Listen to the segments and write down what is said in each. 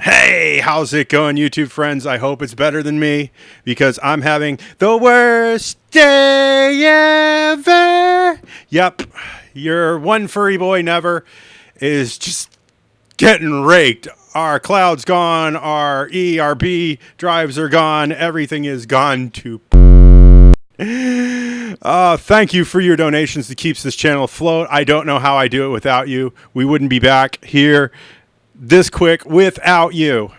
Hey, how's it going, YouTube friends? I hope it's better than me because I'm having the worst day ever. Yep, your one furry boy never is just getting raked. Our cloud's gone, our ERB drives are gone, everything is gone to thank you for your donations that keeps this channel afloat. I don't know how I do it without you. We wouldn't be back here this quick without you.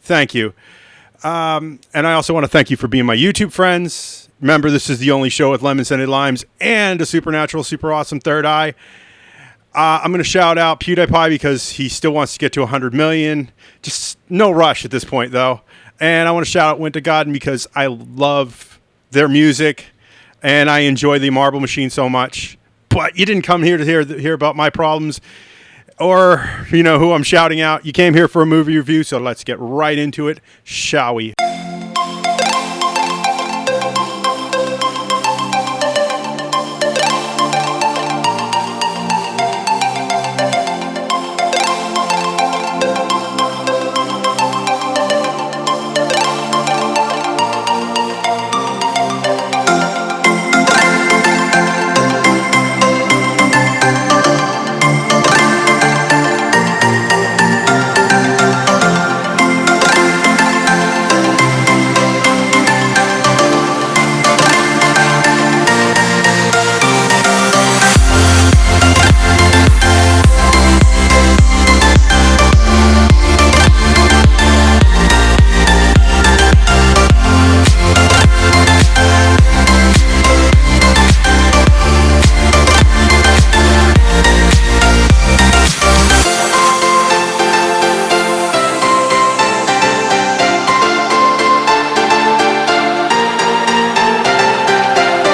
Thank you. And I also want to thank you for being my YouTube friends. Remember, this is the only show with lemon-scented limes and a supernatural, super awesome third eye. I'm going to shout out PewDiePie because he still wants to get to 100 million. Just no rush at this point, though. And I want to shout out Winter Garden because I love their music and I enjoy the Marble Machine so much. But you didn't come here to hear about my problems or, you know, who I'm shouting out. You came here for a movie review, so let's get right into it, shall we?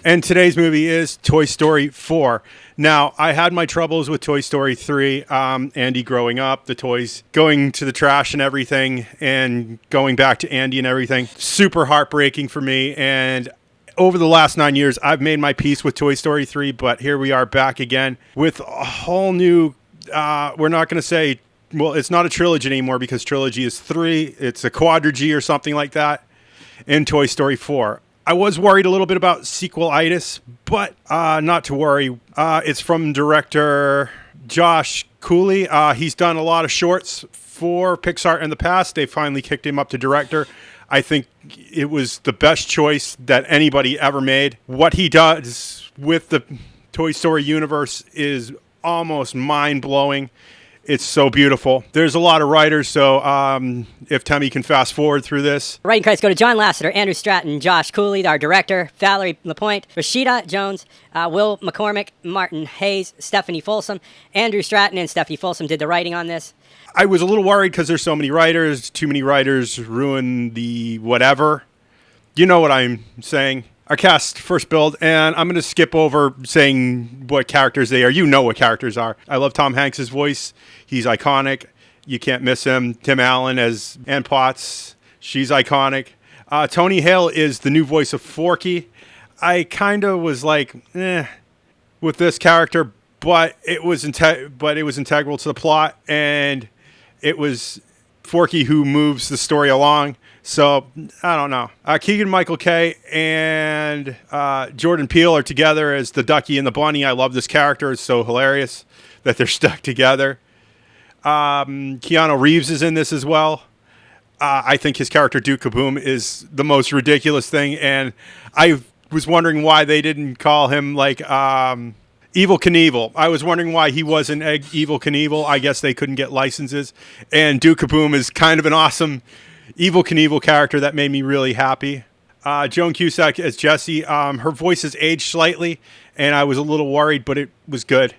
And today's movie is Toy Story 4. Now, I had my troubles with Toy Story 3. Andy growing up, the toys going to the trash and everything, and going back to Andy and everything. Super heartbreaking for me. And over the last 9 years, I've made my peace with Toy Story 3, but here we are back again with a whole new, we're not going to say, well, it's not a trilogy anymore because trilogy is 3. It's a quadrilogy or something like that in Toy Story 4. I was worried a little bit about sequelitis, but not to worry. It's from director Josh Cooley. He's done a lot of shorts for Pixar in the past. They finally kicked him up to director. I think it was the best choice that anybody ever made. What he does with the Toy Story universe is almost mind-blowing. It's so beautiful. There's a lot of writers, so if Temmie can fast forward through this. Writing credits go to John Lasseter, Andrew Stratton, Josh Cooley, our director, Valerie Lapointe, Rashida Jones, Will McCormick, Martin Hayes, Stephanie Folsom. Andrew Stratton and Stephanie Folsom did the writing on this. I was a little worried because there's so many writers. Too many writers ruin the whatever. You know what I'm saying. Our cast first build, and I'm going to skip over saying what characters they are. You know what characters are. I love Tom Hanks' voice. He's iconic. You can't miss him. Tim Allen as Ann Potts. She's iconic. Tony Hale is the new voice of Forky. I kind of was like, with this character, but it was integral to the plot, and it was Forky who moves the story along. So, I don't know. Keegan-Michael K and Jordan Peele are together as the Ducky and the Bunny. I love this character. It's so hilarious that they're stuck together. Keanu Reeves is in this as well. I think his character Duke Kaboom is the most ridiculous thing. And I was wondering why they didn't call him like Evil Knievel. I was wondering why he wasn't Evil Knievel. I guess they couldn't get licenses. And Duke Kaboom is kind of an awesome Evil Knievel character that made me really happy. Joan Cusack as Jessie. Her voice has aged slightly, and I was a little worried, but it was good.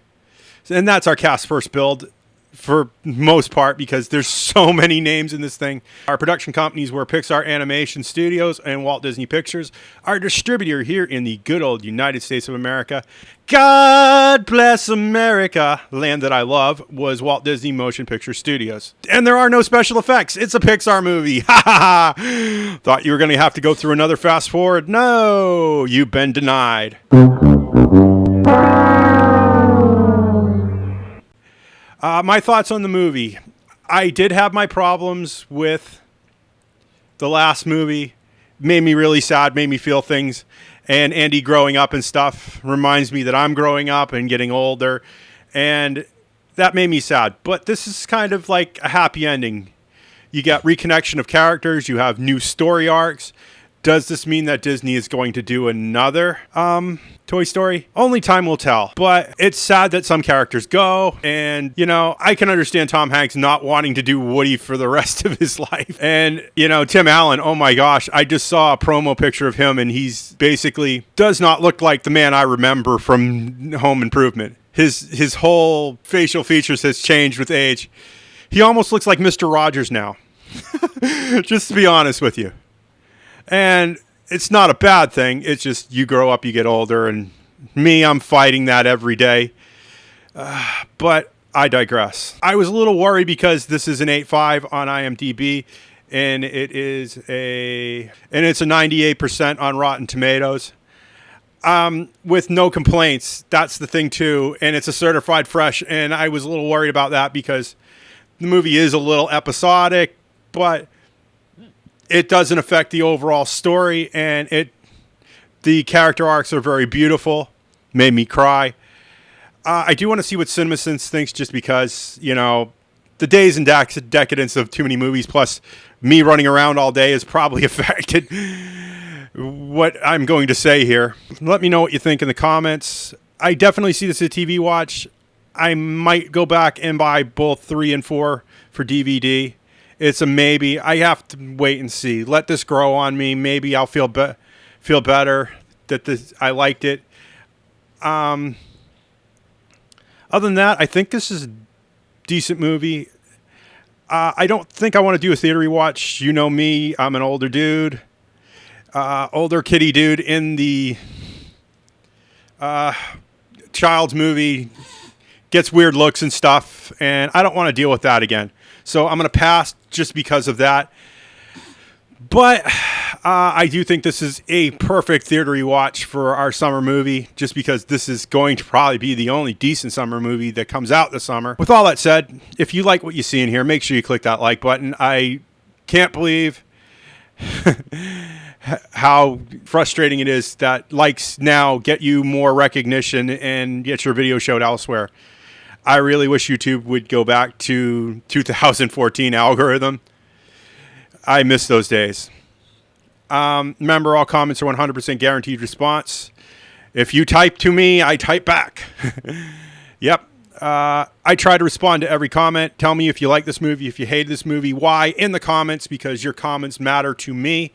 And that's our cast first build for most part because there's so many names in this thing. Our production companies were Pixar Animation Studios and Walt Disney Pictures. Our distributor here in the good old United States of America, God bless America, land that I love, was Walt Disney Motion Picture Studios. And there are no special effects. It's a Pixar movie. Ha ha ha. Thought you were going to have to go through another fast forward. No, you've been denied. My thoughts on the movie. I did have my problems with the last movie. Made me really sad, made me feel things. And Andy growing up and stuff reminds me that I'm growing up and getting older. And that made me sad. But this is kind of like a happy ending. You get reconnection of characters. You have new story arcs. Does this mean that Disney is going to do another Toy Story? Only time will tell. But it's sad that some characters go. And, you know, I can understand Tom Hanks not wanting to do Woody for the rest of his life. And, you know, Tim Allen, oh my gosh, I just saw a promo picture of him and he's basically does not look like the man I remember from Home Improvement. His whole facial features has changed with age. He almost looks like Mr. Rogers now. Just to be honest with you. And it's not a bad thing. It's just you grow up, you get older, and me, I'm fighting that every day. But I digress. I was a little worried because this is an 8.5 on IMDb, and it's a 98% on Rotten Tomatoes. With no complaints. That's the thing too, and it's a certified fresh. And I was a little worried about that because the movie is a little episodic, but it doesn't affect the overall story, and the character arcs are very beautiful. Made me cry. I do want to see what CinemaSins thinks, just because, you know, the days and decadence of too many movies, plus me running around all day, has probably affected what I'm going to say here. Let me know what you think in the comments. I definitely see this as a TV watch. I might go back and buy both 3 and 4 for DVD. It's a maybe. I have to wait and see. Let this grow on me. Maybe I'll feel better that I liked it. Other than that, I think this is a decent movie. I don't think I want to do a theater rewatch. You know me. I'm an older dude. Older kitty dude in the child's movie. Gets weird looks and stuff. And I don't want to deal with that again. So I'm going to pass just because of that. But I do think this is a perfect theater rewatch for our summer movie, just because this is going to probably be the only decent summer movie that comes out this summer. With all that said, if you like what you see in here, make sure you click that like button. I can't believe how frustrating it is that likes now get you more recognition and get your video showed elsewhere. I really wish YouTube would go back to 2014 algorithm. I miss those days. Remember, all comments are 100% guaranteed response. If you type to me, I type back. Yep. I try to respond to every comment. Tell me if you like this movie, if you hate this movie, why in the comments, because your comments matter to me.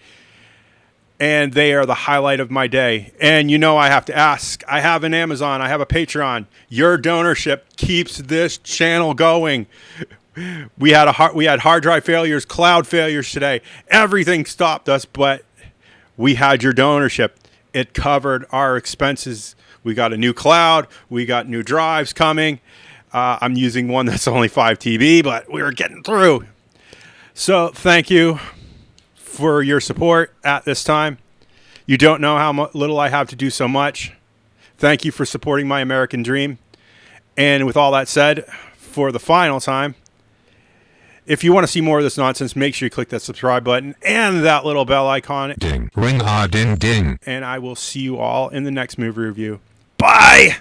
And they are the highlight of my day. And you know I have to ask. I have an Amazon. I have a Patreon. Your donorship keeps this channel going. We had hard drive failures, cloud failures today. Everything stopped us, but we had your donorship. It covered our expenses. We got a new cloud. We got new drives coming. I'm using one that's only 5 TB, but we're getting through. So thank you for your support at this time. You don't know how little I have to do so much. Thank you for supporting my American dream. And with all that said, for the final time, if you want to see more of this nonsense, make sure you click that subscribe button and that little bell icon. Ding. Ring ah ding ding. And I will see you all in the next movie review. Bye!